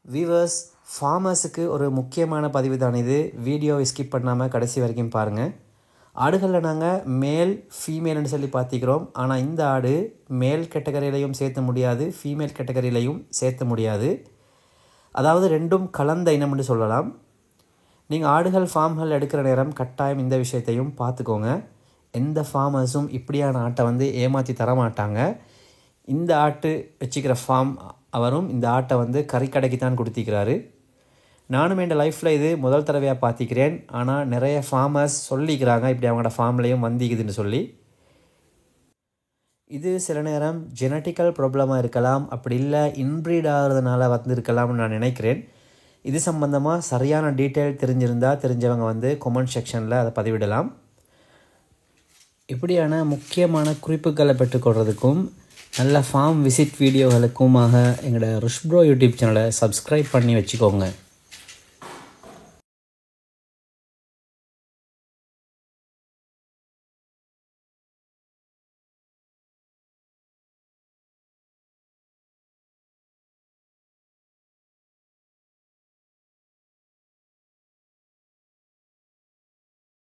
Viewers, ஃபார்மர்ஸுக்கு ஒரு முக்கியமான பதிவு தான் இது. வீடியோவை ஸ்கிப் பண்ணாமல் கடைசி வரைக்கும் பாருங்கள். ஆடுகளில் நாங்கள் மேல் ஃபீமேல்னு சொல்லி பார்த்திக்கிறோம். ஆனால் இந்த ஆடு மேல் கேட்டகரியிலையும் சேர்த்த முடியாது, ஃபீமேல் கேட்டகரியிலையும் சேர்த்த முடியாது. அதாவது ரெண்டும் கலந்த இனம்னு சொல்லலாம். நீங்கள் ஆடுகள் ஃபார்ம்கள் எடுக்கிற நேரம் கட்டாயம் இந்த விஷயத்தையும் பார்த்துக்கோங்க. எந்த ஃபார்மர்ஸும் இப்படியான ஆட்டை ஏமாற்றி தரமாட்டாங்க. இந்த ஆட்டு வச்சுக்கிற ஃபார்ம் அவரும் இந்த ஆட்டை கறிக்கடைக்கு தான் கொடுத்திக்கிறாரு. நானும் என் லைஃப்பில் இது முதல் தடவையாக பார்த்திக்கிறேன். ஆனால் நிறைய ஃபார்மர்ஸ் சொல்லிக்கிறாங்க இப்படி அவங்களோட ஃபார்ம்லேயும் வந்திக்குதுன்னு சொல்லி. இது சில நேரம் ஜெனட்டிக்கல் ப்ராப்ளமாக இருக்கலாம், அப்படி இல்லை இன்ப்ரீட் ஆகிறதுனால வந்திருக்கலாம்னு நான் நினைக்கிறேன். இது சம்பந்தமாக சரியான டீட்டெயில் தெரிஞ்சவங்க கமெண்ட் செக்ஷனில் அதை பதிவிடலாம். இப்படியான முக்கியமான குறிப்புகளை பெற்றுக்கொள்கிறதுக்கும் நல்ல ஃபார்ம் விசிட் வீடியோகளுக்குமாக எங்களோட ருஷ்ப்ரோ யூடியூப் சேனலை சப்ஸ்கிரைப் பண்ணி வச்சுக்கோங்க.